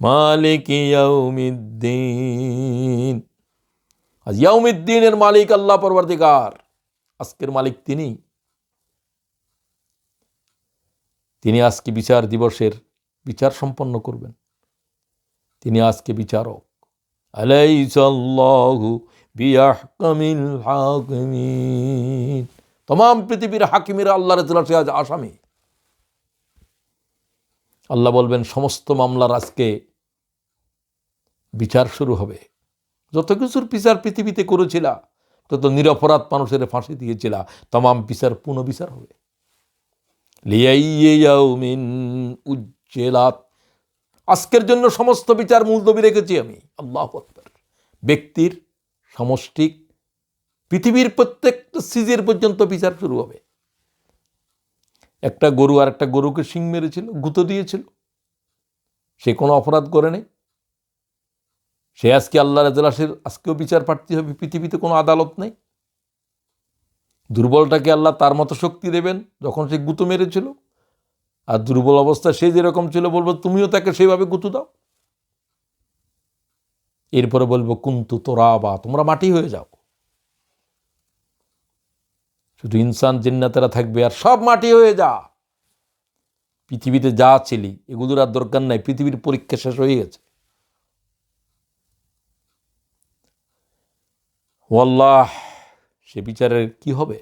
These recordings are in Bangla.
মালিক ইয়াউমিদ্দিন। আজ ইয়াউমিদ্দিনের মালিক আল্লাহ পরবর্তীকার, আজকের মালিক তিনি আজকে বিচার দিবসের বিচার সম্পন্ন করবেন। তিনি আজকে বিচারক। আলাইসাল্লাহু বিআহকামিল হাকিমিন। तमाम পৃথিবীর হাকিমেরা আল্লাহর ইজলাসে আজ আসামি। আল্লাহ বলবেন সমস্ত মামলার আজকে বিচার শুরু হবে। যত কিছুর বিচার পৃথিবীতে করেছিলা, তত নিরপরাধ মানুষের ফাঁসি দিয়েছিলা, तमाम বিচার পুনঃ বিচার হবে। লিয়াইয়াউমিন উজ্জিলাত। আজকের জন্য সমস্ত বিচার মুলতবি রেখেছি আমি। আল্লাহু আকবার। ব্যক্তির, সমষ্টিক, পৃথিবীর প্রত্যেকটা সিজের পর্যন্ত বিচার শুরু হবে। একটা গরু আর একটা গরুকে শিং মেরেছিল, গুঁতো দিয়েছিল, সে কোনো অপরাধ করে নেই, সে আজকে আল্লাহর ইজলাসের আজকেও বিচার প্রার্থী হবে। পৃথিবীতে কোনো আদালত নেই। দুর্বলটাকে আল্লাহ তার মতো শক্তি দেবেন যখন সে গুঁতো মেরেছিল, আর দুর্বল অবস্থা সে যেরকম ছিল বলবো তুমিও তাকে সেইভাবে গুঁতো দাও। এরপরে বলবো কুন্তু তুরাবা, তোমরা মাটি হয়ে যাও। শুধু ইনসান জিন্নাতেরা থাকবে, আর সব মাটি হয়ে যা। পৃথিবীতে যা ছিলি এগুলোর আর দরকার নাই, পৃথিবীর পরীক্ষা শেষ হয়ে গেছে। ওয়াল্লাহ, সে বিচারের কি হবে?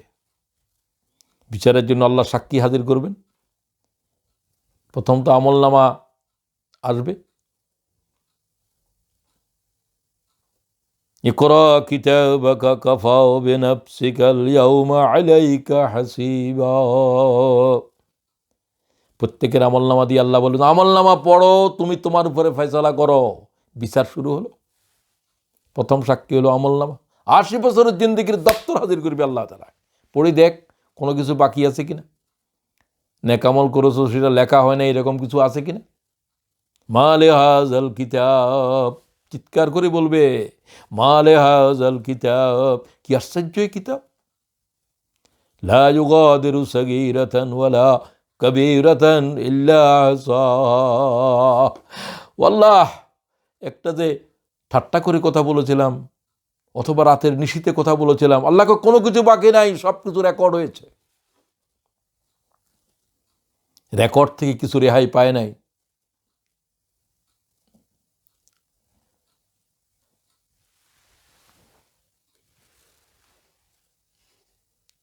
বিচারের জন্য আল্লাহ সাক্ষী হাজির করবেন। প্রথম তো আমলনামা আসবে। ইকরা কিতাবাকা কাফা বিনাফসিকাল ইয়াউমা আলাইকা হাসিবা। প্রত্যেকের আমলনামা দিয়ে আল্লাহ বলুন আমলনামা পড়ো, তুমি তোমার উপরে ফয়সালা করো। বিচার শুরু হলো। প্রথম সাক্ষী হলো আমলনামা। 80 বছরের জিন্দেগির দপ্তর হাজির করবে আল্লাহ তাআলা। পড়ে দেখ কোনো কিছু বাকি আছে কিনা, নেকামল করেছো সেটা লেখা হয় না, এরকম কিছু আছে কিনা। মালে হাজাল কিতাব, চিৎকার করে বলবে মালে হাজাল কিতাব, কি আশ্চর্য এই কিতাব। লা ইউগাদিরু সাগীরাতান ওয়ালা কাবীরাতান ইল্লা আহসাহা। ওয়াল্লাহ, একটা যে ঠাট্টা করে কথা বলেছিলাম অথবা রাতের নিশীতে কথা বলেছিলাম, আল্লাহকে কোনো কিছু বাকি নাই, সব কিছু রেকর্ড হয়েছে। রেকর্ড থেকে কিছু রেহাই পায় নাই।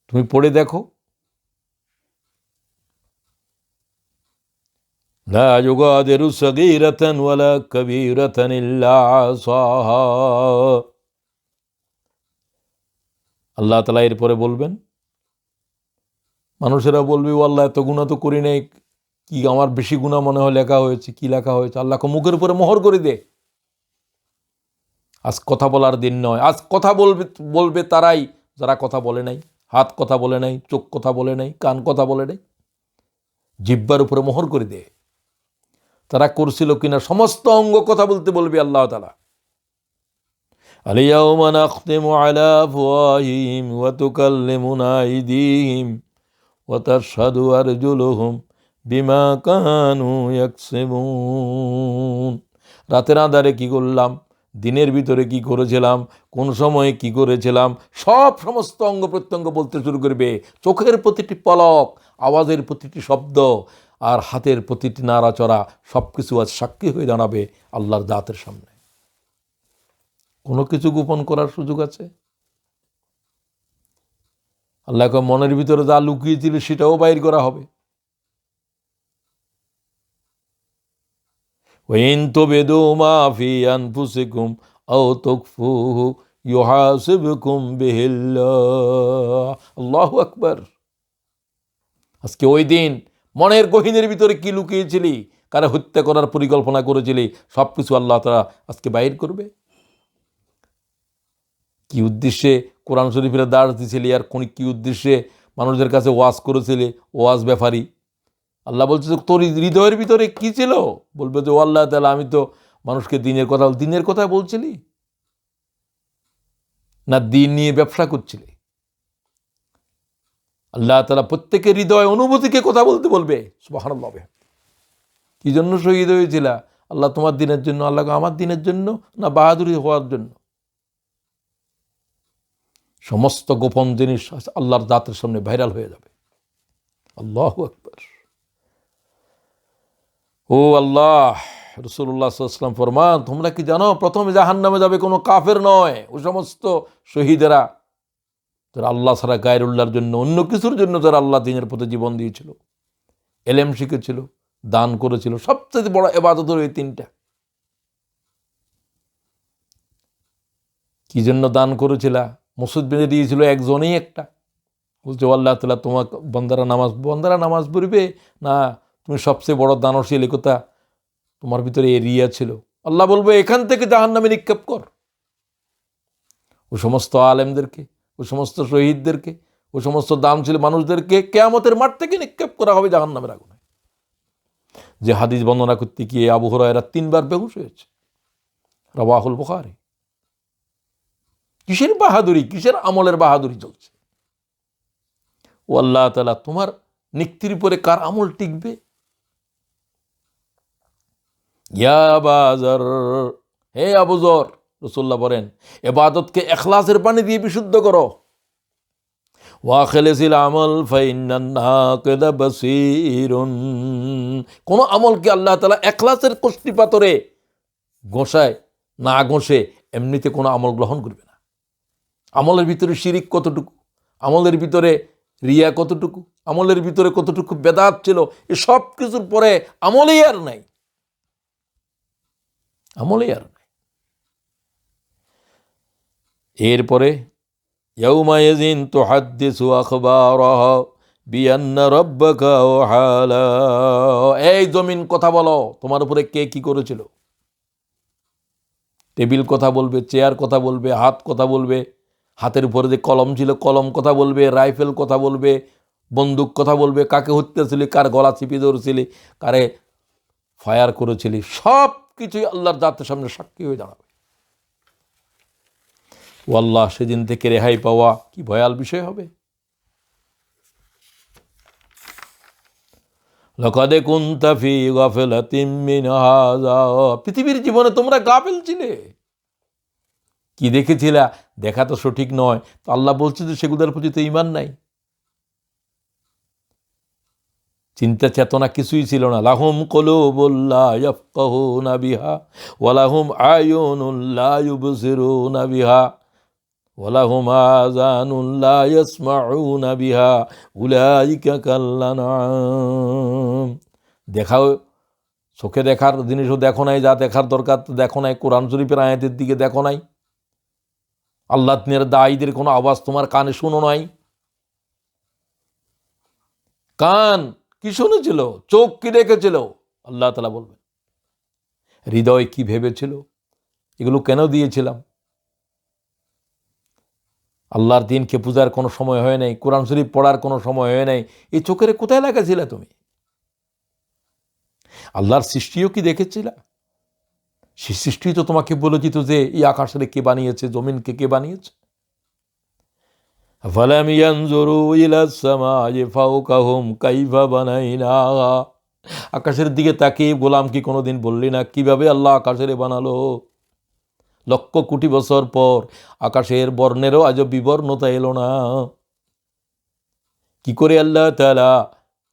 তুমি পড়ে দেখো, লা ইউগাদিরু সাগীরাতান ওয়ালা কাবীরাতান ইল্লা আহসাহা। আল্লাহ তাআলা এরপরে বলবেন, মানুষেরা বলবে ও আল্লাহ এত গুনাহ তো করি নাই, কি আমার বেশি গুনাহ মনে হয় লেখা হয়েছে, কি লেখা হয়েছে। আল্লাহকে মুখের উপরে মোহর করে দে। আজ কথা বলার দিন নয়। আজ কথা বলবে তারাই যারা কথা বলে নাই, হাত কথা বলে নাই, চোখ কথা বলে নাই, কান কথা বলে নাই। জিহ্বার উপরে মোহর করে দে। তারা করছিল কিনা সমস্ত অঙ্গ কথা বলতে বলবে আল্লাহ তাআলা। আল-ইয়াওমা নাখতিমু আলা আফওয়াহিহিম ওয়া তুকাল্লিমুনা আইদিহিম ওয়া তাশহাদু আরজুলুহুম বিমা কানু ইয়াকসিবুন। রাতের আঁধারে কি করলাম, দিনের ভিতরে কি করেছিলাম, কোন সময়ে কি করেছিলাম, সমস্ত অঙ্গ প্রত্যঙ্গ বলতে শুরু করবে। চোখের প্রতিটি পলক, আওয়াজের প্রতিটি শব্দ, আর হাতের প্রতিটি নাড়াচড়া, সব কিছু আজ সাক্ষী হয়ে দাঁড়াবে আল্লাহর জাতের সামনে। কোনো কিছু গোপন করার সুযোগ আছে? আল্লাহকে মনের ভিতরে যা লুকিয়েছিল সেটাও বাইর করা হবে। ওয়াইন তুবিদু মা ফি আনফুসিকুম আও তুখফুহু ইউহাসিবকুম বিহিল্লাহ। আল্লাহু আকবার। আজকে ওই দিন মনের গহীনের ভিতরে কি লুকিয়েছিলি, কারে হত্যা করার পরিকল্পনা করেছিলি, সব কিছু আল্লাহ তাআলা আজকে বাইর করবে। কি উদ্দেশ্যে কোরআন শরীফের দাঁড় দিয়েছিলি, আর কি উদ্দেশ্যে মানুষদের কাছে ওয়াজ করেছিলি, ওয়াজ ব্যাপারী। আল্লাহ বলছে তোর হৃদয়ের ভিতরে কি ছিল? বলবে যে ও আল্লাহ তাআলা, আমি তো মানুষকে দিনের কথা বলছিলি, না দিন নিয়ে ব্যবসা করছিলি? আল্লাহ তাআলা প্রত্যেকের হৃদয় অনুভূতিকে কথা বলতে বলবে। সুবহানাল্লাহ। কি জন্য শহীদ হয়েছিল? আল্লাহ তোমার দিনের জন্য, আল্লাহ আমার দিনের জন্য, না বাহাদুরি হওয়ার জন্য? সমস্ত গোপন জিনিস আল্লাহর জাতের সামনে ভাইরাল হয়ে যাবে। আল্লাহু আকবার। ও আল্লাহ, রাসূলুল্লাহ সাল্লাল্লাহু আলাইহি ওয়াসাল্লাম ফরমান, তোমরা কি জানো প্রথমে জাহান্নামে যাবে কোনো কাফের নয়, ও সমস্ত শহীদেরা যারা আল্লাহ ছাড়া গায়রুল্লাহর জন্য, অন্য কিছুর জন্য যারা আল্লাহ দ্বীনের পথে জীবন দিয়েছিল, এলেম শিখেছিল, দান করেছিল। সবচেয়ে বড় ইবাদত হলো এই তিনটা। কি জন্য দান করেছিল? মসজিদ বেঁধে দিয়েছিল একজনই একটা, বলছে আল্লাহ তাআলা তোমার বন্দারা নামাজ পড়বে না, তুমি সবচেয়ে বড় দানশীল, কথা তোমার ভিতরে এরিয়া ছিল। আল্লাহ বলবে এখান থেকে জাহান্নামে নিক্ষেপ কর। ও সমস্ত আলেমদেরকে, ও সমস্ত শহীদদেরকে, ও সমস্ত দানশীল মানুষদেরকে কিয়ামতের মাঠ থেকে নিক্ষেপ করা হবে জাহান্নামের আগুনে। যে হাদিস বর্ণনা করতে গিয়ে আবু হুরায়রা 3 বার বেহুশ হয়েছে, রাওয়াহুল বুখারী। কিসের বাহাদুরি, কিসের আমলের বাহাদুরি চলছে? ও আল্লাহ তাআলা, তোমার নিক্তির উপরে কার আমল টিকবে? ইয়া বাজার, হে আবু যর, রাসূলুল্লাহ বলেন ইবাদতকে ইখলাসের পানি দিয়ে বিশুদ্ধ করো। ওয়াখিলিসিল আমল ফাইন্নান নাকিদা বাসীরুন, কোন আমলকে আল্লাহ তাআলা ইখলাসের কষ্টি পাথরে ঘষায় না ঘষে এমনিতে কোনো আমল গ্রহণ করবে না। আমলের ভিতরে শিরিক কতটুকু, আমলের ভিতরে রিয়া কতটুকু, আমলের ভিতরে কতটুকু বেদাত ছিল, এ সব কিছুর পরে আমলেই আর নাই, আমলেই আর নাই। এরপরে ইয়াউমা ইয়াজিন তুহাদ্দিসু আখবারাহা বিআন্না রাব্বাকা ওয়াহালা, এই জমিন কথা বলো, তোমার উপরে কে কি করেছিল। টেবিল কথা বলবে, চেয়ার কথা বলবে, হাত কথা বলবে, হাতের উপরে যে কলম ছিল কলম কথা বলবে, রাইফেল কথা বলবে, বন্দুক কথা বলবে, কাকে হত্যা, কার গলা চিপে ধরেছিলি, কারে ফায়ার করেছিলি, সব কিছুই আল্লাহর জাতের সামনে সাক্ষী হয়ে দাঁড়াবে। ও আল্লাহ, সেদিন থেকে রেহাই পাওয়া কি ভয়াল বিষয় হবে। লাকাদ কুনতা ফি গাফলাতিন মিন হাযা, পৃথিবীর জীবনে তোমরা গাফিল ছিলে। কি দেখেছিলা? দেখা তো সঠিক নয়, তো আল্লাহ বলছে যে সেগুলোর প্রতি তো ঈমান নাই, চিন্তা চেতনা কিছুই ছিল না। লাহুম কুলুবুল লা ইয়াফকাহুনা বিহা ওয়া লাহুম আয়ুনুন লা ইউবসিরুনা বিহা ওয়া লাহুম আযানুন লা ইয়াসমাউনা বিহা উলাইকা কাল্লানাম। দেখাও, চোখে দেখার জিনিসও দেখো নাই, যা দেখার দরকার তো দেখো নাই, কোরআন শরীফের আয়াতের দিকে দেখো নাই, আল্লাহ দায়ীদের কোনো আওয়াজ তোমার কানে শুনো নাই। কান কি শুনেছিল, চোখ কি দেখেছিল, আল্লাহ তাআলা বলবেন। হৃদয় কি ভেবেছিল, এগুলো কেন দিয়েছিলাম? আল্লাহর দিনকে পূজার কোনো সময় হয় নাই, কোরআন শরীফ পড়ার কোনো সময় হয় নাই, এই চোখের কোথায় লাগাছিলে তুমি? আল্লাহর সৃষ্টিও কি দেখেছিল? সেই সৃষ্টি তো তোমাকে বলে দিত যে এই আকাশের কে বানিয়েছে, জমিনকে কে বানিয়েছে। ফালাম ইয়ানজুরু ইলাস সামাই ফাওকাহুম কাইফা বানাইনাহা, আকাশের দিকে তাকিয়ে গোলাম কি কোনোদিন বললি না কিভাবে আল্লাহ আকাশের বানালো? লক্ষ কোটি বছর পর আকাশের বর্ণেরও আজও বিবর্ণতা এলো না। কি করে আল্লাহ তাআলা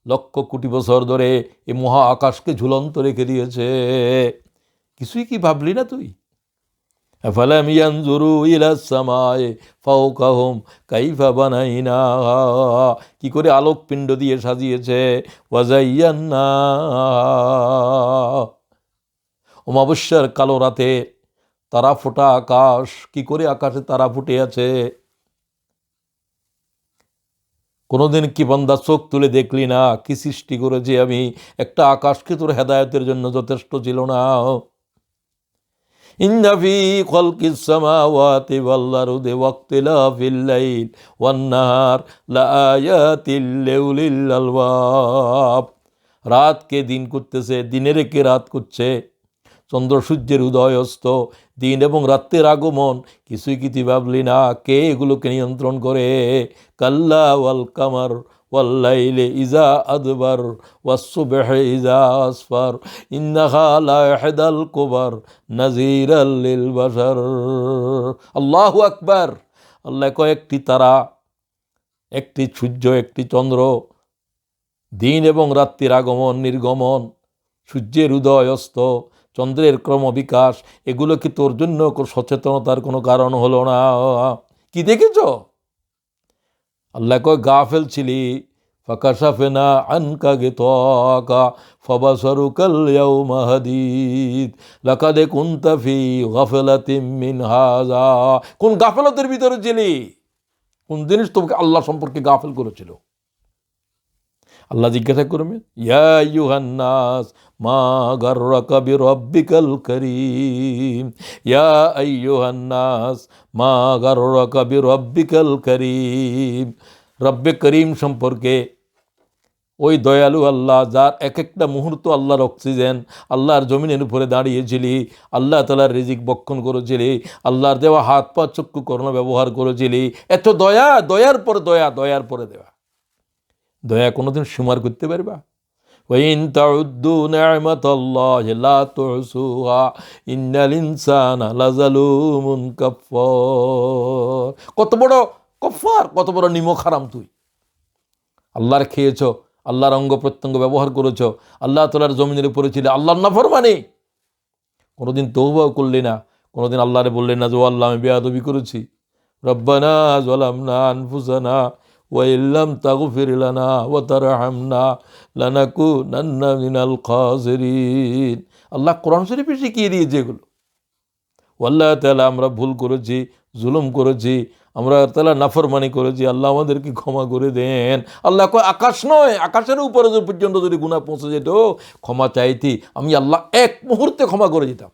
লক্ষ কোটি বছর ধরে এই মহা আকাশকে ঝুলন্ত রেখে দিয়েছে, কিছুই কি ভাবলি না তুই? ফালাম ইয়ানজুরু ইলাস সামাই ফাওকাহুম কাইফা বানাইনাহা, কি করে আলোক পিণ্ড দিয়ে সাজিয়েছে। ওয়াজাইয়ান্না, অমাবস্যার কালো রাতে তারা ফোটা আকাশ, কি করে আকাশে তারা ফুটে আছে। কোনোদিন কি বান্দা চোখ তুলে দেখলি না কি সৃষ্টি করেছি আমি? একটা আকাশকে তোর হেদায়েতের জন্য যথেষ্ট ছিল না? ইন্না ফি খালকিস সামাওয়াতি ওয়াল আরদি ওয়াখতিলাফিল লাইল ওয়ান নাহার লাআয়াতিল লিউলিল আলবাব, রাতকে দিন করতেছে, দিনের কে রাত করছে, চন্দ্র সূর্যের উদয় অস্ত, দিন এবং রাত্রের আগমন, কিছুই কিছু ভাবলি না কে এগুলোকে নিয়ন্ত্রণ করে? কাল্লা ওয়াল কামার ওয়াল্লাইলি ইজা আদবার ওয়াসসুবহি ইজা আসফার ইন্নাহা লা ইহদাল কুবার নাযীরাল লিল বাশার। আল্লাহু আকবার। আল্লাহ কয়, একটি তারা, একটি সূর্য, একটি চন্দ্র, দিন এবং রাত্রির আগমন নির্গমন, সূর্যের উদয় অস্ত, চন্দ্রের ক্রমবিকাশ, এগুলো কি তোর জন্য সচেতনতার কোনো কারণ হলো না? কি দেখেছ? আল্লাহ কয়, গাফেল ছিলি, ফাকাশাফনা আনকা গিতাকা ফাবাসারুকাল ইয়াউমা হাদীদ লাকাদ কুনতা ফি গাফলাতিন মিন হাযা। কোন গাফলতের ভিতরে ছিলি? কোন জিনিস তোমাকে আল্লাহ সম্পর্কে গাফেল করেছিল? আল্লাহ জিজ্ঞাসা করবেন, ইয়া আইয়ুহান নাস মা গাররাকা বিরাব্বিকাল কারীম, ইয়া আইয়ুহান নাস মা গাররাকা বিরাব্বিকাল কারীম। রব্বে করিম সম্পর্কে, ওই দয়ালু আল্লাহ, যার এক একটা মুহূর্ত আল্লাহর অক্সিজেন, আল্লাহর জমিনের উপরে দাঁড়িয়েছিলি, আল্লাহ তাআলার রিজিক বক্ষণ করেছিলি, আল্লাহর দেওয়া হাত পা চক্ষু কর্ণ ব্যবহার করেছিলি। এত দয়া, দয়ার পর দয়া, দয়ার পরে দেওয়া। দয়া কোনোদিন সুমার করতে পারবা? ওয়াইন তাউদ্দু নি'মাতাল্লাহি লা তুহসুহা ইন্নাল ইনসানা লাযালুমুন কাফফার। কত বড় কফার, কত বড় নিমক হারাম তুই। আল্লাহর খেয়েছো, আল্লাহর অঙ্গ প্রত্যঙ্গ ব্যবহার করেছো, আল্লাহ তাআলার জমিনের উপরে ছিলে, আল্লাহর নাফরমানি। কোনোদিন তওবাও করলি না, কোনোদিন আল্লাহরে বললেন না যে ও আল্লাহ আমি বেয়াদবি করেছি। রব্বানা যালামনা আনফুসানা ওয়া ইল্লাম তাগফির লানা ওয়া তারহামনা লানাকুনান্না মিনাল খাসিরিন। আল্লাহ কোরআন শরীফে শিখিয়ে দিয়েছে এগুলো। আল্লাহ তাআলা আমরা ভুল করেছি, জুলুম করেছি, আমরা তাআলা নাফরমানি করেছি, আল্লাহ আমাদেরকে ক্ষমা করে দেন। আল্লাহ কয়, আকাশ নয়, আকাশের উপরে পর্যন্ত যদি গুনাহ পৌঁছে যেত, ক্ষমা চাইতি, আমি আল্লাহ এক মুহূর্তে ক্ষমা করে দিতাম।